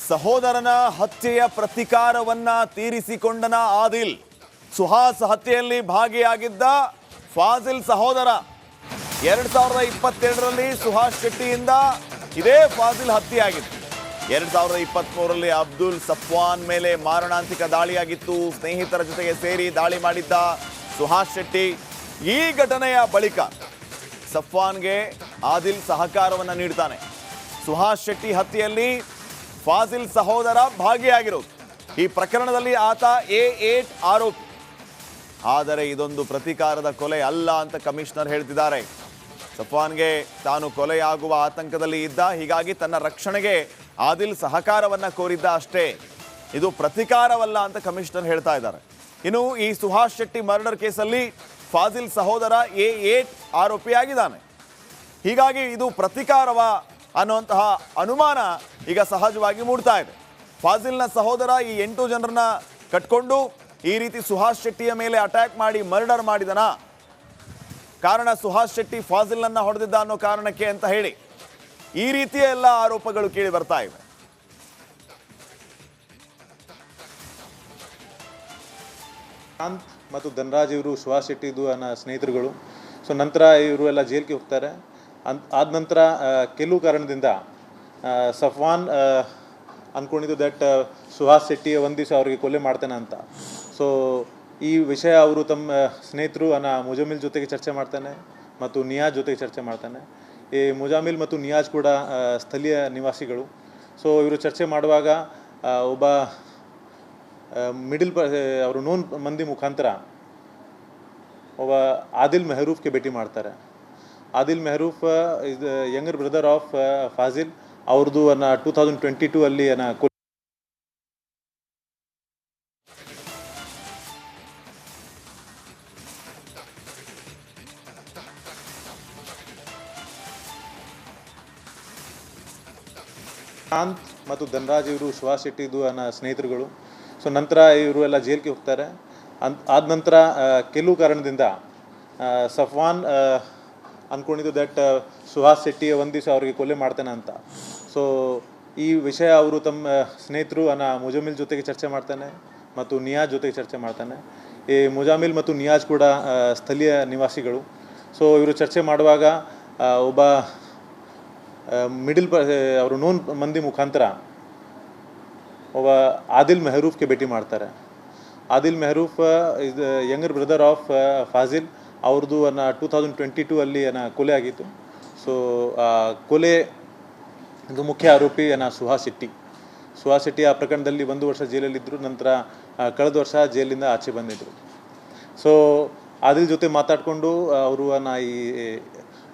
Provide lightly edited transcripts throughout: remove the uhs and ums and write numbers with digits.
ಸಹೋದರನ ಹತ್ಯೆಯ ಪ್ರತಿಕಾರವನ್ನ ತೀರಿಸಿಕೊಂಡನ ಆದಿಲ್. ಸುಹಾಸ್ ಹತ್ಯೆಯಲ್ಲಿ ಭಾಗಿಯಾಗಿದ್ದ ಫಾಜಿಲ್ ಸಹೋದರ 2022ರಲ್ಲಿ ಸುಹಾಸ್ ಶೆಟ್ಟಿಯಿಂದ ಇದೇ ಫಾಜಿಲ್ ಹತ್ಯೆಯಾಗಿತ್ತು. 2023ರಲ್ಲಿ ಅಬ್ದುಲ್ ಸಫ್ವಾನ್ ಮೇಲೆ ಮಾರಣಾಂತಿಕ ದಾಳಿಯಾಗಿತ್ತು. ಸ್ನೇಹಿತರ ಜೊತೆಗೆ ಸೇರಿ ದಾಳಿ ಮಾಡಿದ್ದ ಸುಹಾಸ್ ಶೆಟ್ಟಿ. ಈ ಘಟನೆಯ ಬಳಿಕ ಸಫ್ವಾನ್ಗೆ ಆದಿಲ್ ಸಹಕಾರವನ್ನು ನೀಡ್ತಾನೆ. ಸುಹಾಸ್ ಶೆಟ್ಟಿ ಹತ್ಯೆಯಲ್ಲಿ ಫಾಜಿಲ್ ಸಹೋದರ ಭಾಗಿಯಾಗಿರೋದು. ಈ ಪ್ರಕರಣದಲ್ಲಿ ಆತ A8 ಆರೋಪಿ. ಆದರೆ ಇದೊಂದು ಪ್ರತೀಕಾರದ ಕೊಲೆ ಅಲ್ಲ ಅಂತ ಕಮಿಷನರ್ ಹೇಳ್ತಿದ್ದಾರೆ. ಸಫ್ವಾನ್ಗೆ ತಾನು ಕೊಲೆಯಾಗುವ ಆತಂಕದಲ್ಲಿ ಇದ್ದ, ಹೀಗಾಗಿ ತನ್ನ ರಕ್ಷಣೆಗೆ ಆದಿಲ್ ಸಹಕಾರವನ್ನ ಕೋರಿದ್ದ ಅಷ್ಟೇ. ಇದು ಪ್ರತೀಕಾರವಲ್ಲ ಅಂತ ಕಮಿಷನರ್ ಹೇಳ್ತಾ ಇದ್ದಾರೆ. ಇನ್ನು ಈ ಸುಹಾಸ್ ಶೆಟ್ಟಿ ಮರ್ಡರ್ ಕೇಸಲ್ಲಿ ಫಾಜಿಲ್ ಸಹೋದರ A8 ಆರೋಪಿಯಾಗಿದ್ದಾನೆ. ಹೀಗಾಗಿ ಇದು ಪ್ರತೀಕಾರವ ಅನ್ನುವಂತಹ ಅನುಮಾನ ಈಗ ಸಹಜವಾಗಿ ಮೂಡ್ತಾ ಇದೆ. ಫಾಜಿಲ್ನ ಸಹೋದರ ಈ 8 ಜನರನ್ನ ಕಟ್ಕೊಂಡು ಈ ರೀತಿ ಸುಹಾಸ್ ಶೆಟ್ಟಿಯ ಮೇಲೆ ಅಟ್ಯಾಕ್ ಮಾಡಿ ಮರ್ಡರ್ ಮಾಡಿದನ, ಕಾರಣ ಸುಹಾಸ್ ಶೆಟ್ಟಿ ಫಾಜಿಲ್ನನ್ನ ಹೊಡೆದಿದ್ದ ಅನ್ನೋ ಕಾರಣಕ್ಕೆ ಅಂತ ಹೇಳಿ ಈ ರೀತಿಯ ಎಲ್ಲ ಆರೋಪಗಳು ಕೇಳಿ ಬರ್ತಾ ಇವೆ. ಕಾಂತ್ ಮತ್ತು ಧನರಾಜ್ ಇವರು ಸುಹಾಸ್ ಶೆಟ್ಟಿದು ಸ್ನೇಹಿತರುಗಳು. ಸೊ ನಂತರ ಇವರು ಎಲ್ಲ ಜೈಲಿಗೆ ಹೋಗ್ತಾರೆ. ಆದ ನಂತರ ಕೆಲವು ಕಾರಣದಿಂದ ಸಫ್ವಾನ್ ಅಂದ್ಕೊಂಡಿದ್ದು ದಟ್ ಸುಹಾಸ್ ಶೆಟ್ಟಿ ಒಂದು ದಿವಸ ಅವರಿಗೆ ಕೊಲೆ ಮಾಡ್ತಾನೆ ಅಂತ. ಸೊ ಈ ವಿಷಯ ಅವರು ತಮ್ಮ ಸ್ನೇಹಿತರು ಮುಜಾಮಿಲ್ ಜೊತೆಗೆ ಚರ್ಚೆ ಮಾಡ್ತಾನೆ ಮತ್ತು ನಿಯಾಜ್ ಜೊತೆಗೆ ಚರ್ಚೆ ಮಾಡ್ತಾನೆ. ಈ ಮುಜಾಮಿಲ್ ಮತ್ತು ನಿಯಾಜ್ ಕೂಡ ಸ್ಥಳೀಯ ನಿವಾಸಿಗಳು. ಸೊ ಇವರು ಚರ್ಚೆ ಮಾಡುವಾಗ ಒಬ್ಬ ಅವರು ನೋನ್ ಮಂದಿ ಮುಖಾಂತರ ಒಬ್ಬ ಆದಿಲ್ ಮೆಹರೂಫ್ಗೆ ಭೇಟಿ ಮಾಡ್ತಾರೆ. Adil Mehroof is younger brother of Fazil. ಅವ್ರದ್ದು 2022 ಅಲ್ಲಿ ಕಾಂತ್ ಮತ್ತು ಧನರಾಜ್ ಇವರು ಸುಹಾಸ್ ಶೆಟ್ಟಿದು ಸ್ನೇಹಿತರುಗಳು. ಸೊ ನಂತರ ಇವರು ಎಲ್ಲ ಜೈಲಿಗೆ ಹೋಗ್ತಾರೆ. ಆದ ನಂತರ ಕೆಲವು ಕಾರಣದಿಂದ ಸಫ್ವಾನ್ ಅಂದ್ಕೊಂಡಿದ್ದು ದಟ್ ಸುಹಾಸ್ ಶೆಟ್ಟಿ ಒಂದು ದಿವಸ ಅವರಿಗೆ ಕೊಲೆ ಮಾಡ್ತಾನೆ ಅಂತ. ಸೊ ಈ ವಿಷಯ ಅವರು ತಮ್ಮ ಸ್ನೇಹಿತರು ಮುಜಾಮಿಲ್ ಜೊತೆಗೆ ಚರ್ಚೆ ಮಾಡ್ತಾನೆ ಮತ್ತು ನಿಯಾಜ್ ಜೊತೆಗೆ ಚರ್ಚೆ ಮಾಡ್ತಾನೆ. ಈ ಮುಜಾಮಿಲ್ ಮತ್ತು ನಿಯಾಜ್ ಕೂಡ ಸ್ಥಳೀಯ ನಿವಾಸಿಗಳು. ಸೊ ಇವರು ಚರ್ಚೆ ಮಾಡುವಾಗ ಒಬ್ಬ ಅವರು ನೋನ್ ಮಂದಿ ಮುಖಾಂತರ ಒಬ್ಬ ಆದಿಲ್ ಮೆಹರೂಫ್ಗೆ ಭೇಟಿ ಮಾಡ್ತಾರೆ. Adil Mehroof is younger brother of Fazil. ಅವ್ರದ್ದು 2022 ಅಲ್ಲಿ ಕೊಲೆ ಆಗಿತ್ತು. ಸೊ ಕೊಲೆ ಇದು ಮುಖ್ಯ ಆರೋಪಿ ಸುಹಾಸ್ ಶೆಟ್ಟಿ. ಸುಹಾಸ್ ಶೆಟ್ಟಿ ಆ ಪ್ರಕರಣದಲ್ಲಿ 1 ವರ್ಷ ಜೈಲಲ್ಲಿದ್ದರು. ನಂತರ ಕಳೆದ ವರ್ಷ ಜೈಲಿಂದ ಆಚೆ ಬಂದಿದ್ದರು. ಸೊ ಆದಿಲ್ ಜೊತೆ ಮಾತಾಡಿಕೊಂಡು ಅವರು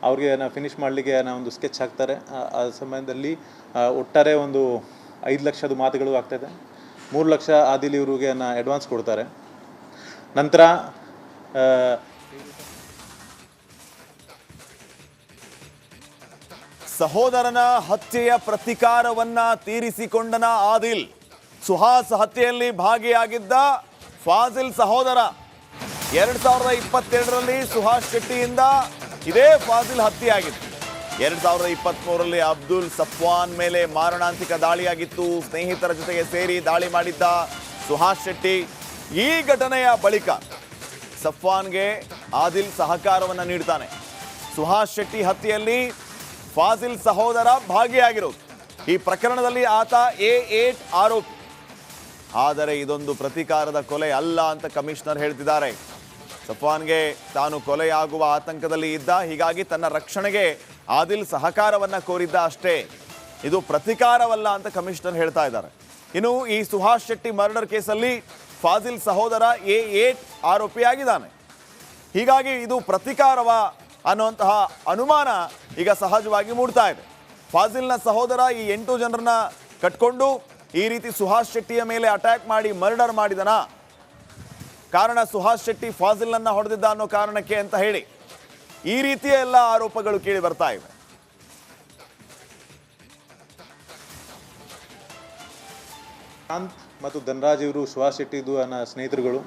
ಅವ್ರಿಗೆ ಫಿನಿಶ್ ಮಾಡಲಿಕ್ಕೆ ಒಂದು ಸ್ಕೆಚ್ ಹಾಕ್ತಾರೆ. ಆ ಸಮಯದಲ್ಲಿ ಒಟ್ಟಾರೆ ಒಂದು 5 ಲಕ್ಷದ ಮಾತುಗಳು ಆಗ್ತಾಯಿದೆ. 3 ಲಕ್ಷ ಆದಿಲ್ ಇವ್ರಿಗೆ ಅಡ್ವಾನ್ಸ್ ಕೊಡ್ತಾರೆ. ನಂತರ ಸಹೋದರನ ಹತ್ಯೆಯ ಪ್ರತಿಕಾರವನ್ನ ತೀರಿಸಿಕೊಂಡನ ಆದಿಲ್. ಸುಹಾಸ್ ಹತ್ಯೆಯಲ್ಲಿ ಭಾಗಿಯಾಗಿದ್ದ ಫಾಜಿಲ್ ಸಹೋದರ 2022ರಲ್ಲಿ ಸುಹಾಸ್ ಶೆಟ್ಟಿಯಿಂದ ಇದೇ ಫಾಜಿಲ್ ಹತ್ಯೆಯಾಗಿತ್ತು. 2023ರಲ್ಲಿ ಅಬ್ದುಲ್ ಸಫ್ವಾನ್ ಮೇಲೆ ಮಾರಣಾಂತಿಕ ದಾಳಿಯಾಗಿತ್ತು. ಸ್ನೇಹಿತರ ಜೊತೆಗೆ ಸೇರಿ ದಾಳಿ ಮಾಡಿದ್ದ ಸುಹಾಸ್ ಶೆಟ್ಟಿ. ಈ ಘಟನೆಯ ಬಳಿಕ ಸಫ್ವಾನ್ಗೆ ಆದಿಲ್ ಸಹಕಾರವನ್ನು ನೀಡ್ತಾನೆ. ಸುಹಾಸ್ ಶೆಟ್ಟಿ ಹತ್ಯೆಯಲ್ಲಿ ಫಾಜಿಲ್ ಸಹೋದರ ಭಾಗಿಯಾಗಿರೋದು. ಈ ಪ್ರಕರಣದಲ್ಲಿ ಆತ A8 ಆರೋಪಿ. ಆದರೆ ಇದೊಂದು ಪ್ರತೀಕಾರದ ಕೊಲೆ ಅಲ್ಲ ಅಂತ ಕಮಿಷನರ್ ಹೇಳ್ತಿದ್ದಾರೆ. ಸಫ್ವಾನ್ಗೆ ತಾನು ಕೊಲೆಯಾಗುವ ಆತಂಕದಲ್ಲಿ ಇದ್ದ, ಹೀಗಾಗಿ ತನ್ನ ರಕ್ಷಣೆಗೆ ಆದಿಲ್ ಸಹಕಾರವನ್ನ ಕೋರಿದ್ದ ಅಷ್ಟೇ. ಇದು ಪ್ರತೀಕಾರವಲ್ಲ ಅಂತ ಕಮಿಷನರ್ ಹೇಳ್ತಾ ಇದ್ದಾರೆ. ಇನ್ನು ಈ ಸುಹಾಸ್ ಶೆಟ್ಟಿ ಮರ್ಡರ್ ಕೇಸಲ್ಲಿ ಫಾಜಿಲ್ ಸಹೋದರ A8 ಆರೋಪಿಯಾಗಿದ್ದಾನೆ. ಹೀಗಾಗಿ ಇದು ಪ್ರತೀಕಾರವ ಅನ್ನುವಂತಹ ಅನುಮಾನ ಈಗ ಸಹಜವಾಗಿ ಮೂಡ್ತಾ ಇದೆ. ಫಾಜಿಲ್ನ ಸಹೋದರ ಈ 8 ಜನರನ್ನ ಕಟ್ಕೊಂಡು ಈ ರೀತಿ ಸುಹಾಸ್ ಶೆಟ್ಟಿಯ ಮೇಲೆ ಅಟ್ಯಾಕ್ ಮಾಡಿ ಮರ್ಡರ್ ಮಾಡಿದನ, ಕಾರಣ ಸುಹಾಸ್ ಶೆಟ್ಟಿ ಫಾಜಿಲ್ನನ್ನ ಹೊಡೆದಿದ್ದ ಅನ್ನೋ ಕಾರಣಕ್ಕೆ ಅಂತ ಹೇಳಿ ಈ ರೀತಿಯ ಎಲ್ಲ ಆರೋಪಗಳು ಕೇಳಿ ಬರ್ತಾ ಇವೆ. ಕಾಂತ್ ಮತ್ತು ಧನರಾಜ್ ಇವರು ಸುಹಾಸ್ ಶೆಟ್ಟಿದು ಸ್ನೇಹಿತರುಗಳು.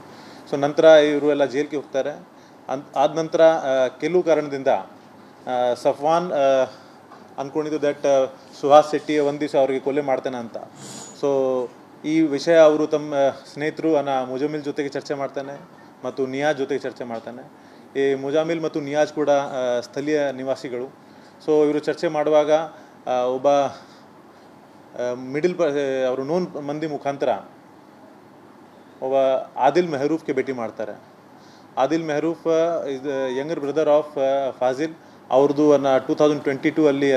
ಸೊ ನಂತರ ಇವರು ಎಲ್ಲ ಜೈಲಿಗೆ ಹೋಗ್ತಾರೆ. ಆದ ನಂತರ ಕೆಲವು ಕಾರಣದಿಂದ ಸಫ್ವಾನ್ ಅಂದ್ಕೊಂಡಿದ್ದು ದಟ್ ಸುಹಾಸ್ ಶೆಟ್ಟಿ ಒಂದು ದಿವಸ ಅವರಿಗೆ ಕೊಲೆ ಮಾಡ್ತಾನೆ ಅಂತ. ಸೊ ಈ ವಿಷಯ ಅವರು ತಮ್ಮ ಸ್ನೇಹಿತರು ಮುಜಾಮಿಲ್ ಜೊತೆಗೆ ಚರ್ಚೆ ಮಾಡ್ತಾನೆ ಮತ್ತು ನಿಯಾಜ್ ಜೊತೆಗೆ ಚರ್ಚೆ ಮಾಡ್ತಾನೆ. ಈ ಮುಜಾಮಿಲ್ ಮತ್ತು ನಿಯಾಜ್ ಕೂಡ ಸ್ಥಳೀಯ ನಿವಾಸಿಗಳು. ಸೊ ಇವರು ಚರ್ಚೆ ಮಾಡುವಾಗ ಒಬ್ಬ ಅವರು ನೋನ್ ಮಂದಿ ಮುಖಾಂತರ ಒಬ್ಬ ಆದಿಲ್ ಮೆಹರೂಫ್ಗೆ ಭೇಟಿ ಮಾಡ್ತಾರೆ. Adil Mehroof is younger brother of Fazil. ಅವ್ರದ್ದು 2022 ಅಲ್ಲಿ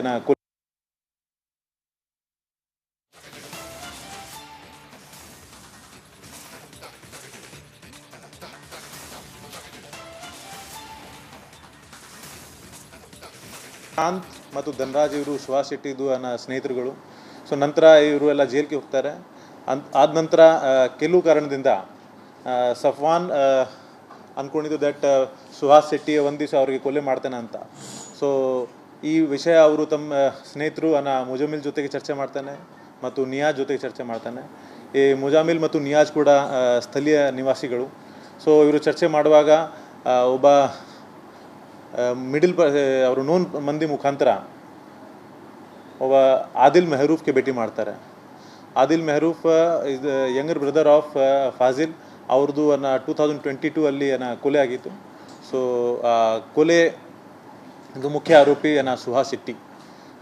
ಶಾಂತ್ ಮತ್ತು ಧನರಾಜ್ ಇವರು ಸುಹಾಸ್ ಶೆಟ್ಟಿದು ಸ್ನೇಹಿತರುಗಳು. ಸೊ ನಂತರ ಇವರು ಎಲ್ಲ ಜೈಲಿಗೆ ಹೋಗ್ತಾರೆ. ಆದ ನಂತರ ಕೆಲವು ಕಾರಣದಿಂದ ಸಫ್ವಾನ್ ಅಂದ್ಕೊಂಡಿದ್ದು ದಟ್ ಸುಹಾಸ್ ಶೆಟ್ಟಿ ಒಂದು ದಿವಸ ಅವರಿಗೆ ಕೊಲೆ ಮಾಡ್ತಾನೆ ಅಂತ. ಸೊ ಈ ವಿಷಯ ಅವರು ತಮ್ಮ ಸ್ನೇಹಿತರು ಮುಜಾಮಿಲ್ ಜೊತೆಗೆ ಚರ್ಚೆ ಮಾಡ್ತಾನೆ ಮತ್ತು ನಿಯಾಜ್ ಜೊತೆಗೆ ಚರ್ಚೆ ಮಾಡ್ತಾನೆ. ಈ ಮುಜಾಮಿಲ್ ಮತ್ತು ನಿಯಾಜ್ ಕೂಡ ಸ್ಥಳೀಯ ನಿವಾಸಿಗಳು. ಸೊ ಇವರು ಚರ್ಚೆ ಮಾಡುವಾಗ ಒಬ್ಬ ಅವರು ನೋನ್ ಮಂದಿ ಮುಖಾಂತರ ಒಬ್ಬ ಆದಿಲ್ ಮೆಹರೂಫ್ಗೆ ಭೇಟಿ ಮಾಡ್ತಾರೆ. Adil Mehroof is younger brother of Fazil. ಅವ್ರದ್ದು 2022 ಅಲ್ಲಿ ಕೊಲೆ ಆಗಿತ್ತು. ಸೊ ಕೊಲೆ ಮುಖ್ಯ ಆರೋಪಿ ಸುಹಾಸ್ ಶೆಟ್ಟಿ.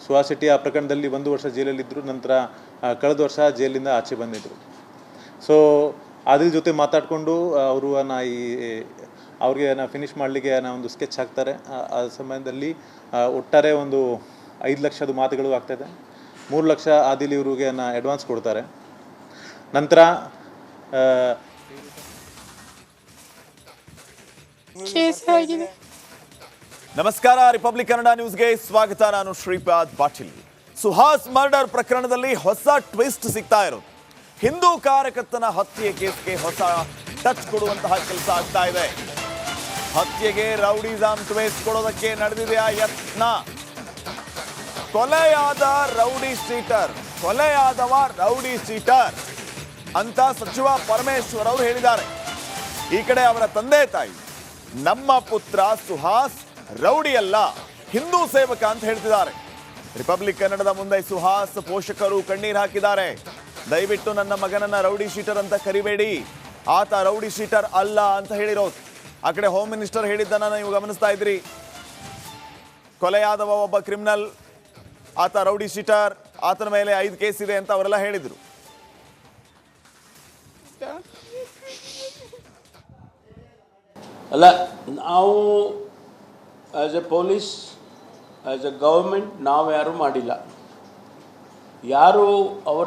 ಸುಹಾಸ್ ಶೆಟ್ಟಿ ಆ ಪ್ರಕರಣದಲ್ಲಿ 1 ವರ್ಷ ಜೈಲಲ್ಲಿದ್ದರು. ನಂತರ ಕಳೆದ ವರ್ಷ ಜೈಲಿಂದ ಆಚೆ ಬಂದಿದ್ದರು. ಸೊ ಆದಿಲ್ ಜೊತೆ ಮಾತಾಡಿಕೊಂಡು ಅವರು ಅವ್ರಿಗೆ ಫಿನಿಷ್ ಮಾಡಲಿಕ್ಕೆ ಒಂದು ಸ್ಕೆಚ್ ಹಾಕ್ತಾರೆ. ಆ ಸಮಯದಲ್ಲಿ ಒಟ್ಟಾರೆ ಒಂದು 5 ಲಕ್ಷದ ಮಾತುಗಳು ಆಗ್ತಾಯಿದೆ. 3 ಲಕ್ಷ ಆದಿಲ್ ಇವ್ರಿಗೆ ಅಡ್ವಾನ್ಸ್ ಕೊಡ್ತಾರೆ. ನಂತರ ನಮಸ್ಕಾರ, ರಿಪಬ್ಲಿಕ್ ಕನ್ನಡ ನ್ಯೂಸ್ಗೆ ಸ್ವಾಗತ. ನಾನು ಶ್ರೀಪಾದ್ ಪಾಟೀಲ್. ಸುಹಾಸ್ ಮರ್ಡರ್ ಪ್ರಕರಣದಲ್ಲಿ ಹೊಸ ಟ್ವಿಸ್ಟ್ ಸಿಗ್ತಾ ಇರೋದು. ಹಿಂದೂ ಕಾರ್ಯಕರ್ತನ ಹತ್ಯೆ ಕೇಸ್ಗೆ ಹೊಸ ಟಚ್ ಕೊಡುವಂತಹ ಕೆಲಸ ಆಗ್ತಾ ಇದೆ. ಹತ್ಯೆಗೆ ರೌಡಿಸಂ ಟ್ವಿಸ್ಟ್ ಕೊಡೋದಕ್ಕೆ ನಡೆದಿದೆ ಆ ಯತ್ನ. ಕೊಲೆಯಾದವ ರೌಡಿ ಶೀಟರ್ ಅಂತ ಸಚಿವ ಪರಮೇಶ್ವರ್ ಅವರು ಹೇಳಿದ್ದಾರೆ. ಈ ಕಡೆ ಅವರ ತಂದೆ ತಾಯಿ, ನಮ್ಮ ಪುತ್ರ ಸುಹಾಸ್ ರೌಡಿ ಅಲ್ಲ, ಹಿಂದೂ ಸೇವಕ ಅಂತ ಹೇಳ್ತಿದ್ದಾರೆ. ರಿಪಬ್ಲಿಕ್ ಕನ್ನಡದ ಮುಂದೆ ಸುಹಾಸ್ ಪೋಷಕರು ಕಣ್ಣೀರು ಹಾಕಿದ್ದಾರೆ. ದಯವಿಟ್ಟು ನನ್ನ ಮಗನನ್ನ ರೌಡಿ ಶೀಟರ್ ಅಂತ ಕರಿಬೇಡಿ, ಆತ ರೌಡಿ ಶೀಟರ್ ಅಲ್ಲ ಅಂತ ಹೇಳಿರೋದು. ಆ ಕಡೆ ಹೋಮ್ ಮಿನಿಸ್ಟರ್ ಹೇಳಿದ್ದನ್ನ ನೀವು ಗಮನಿಸ್ತಾ ಇದ್ರಿ. ಕೊಲೆಯಾದವ ಒಬ್ಬ ಕ್ರಿಮಿನಲ್, ಆತ ರೌಡಿ ಶೀಟರ್, ಆತನ ಮೇಲೆ 5 ಕೇಸ್ ಇದೆ ಅಂತ ಅವರೆಲ್ಲ ಹೇಳಿದ್ರು. ಅಲ್ಲ, ನಾವು as A police, as A government ನಾವು ಯಾರೂ ಮಾಡಿಲ್ಲ. ಯಾರು ಅವರ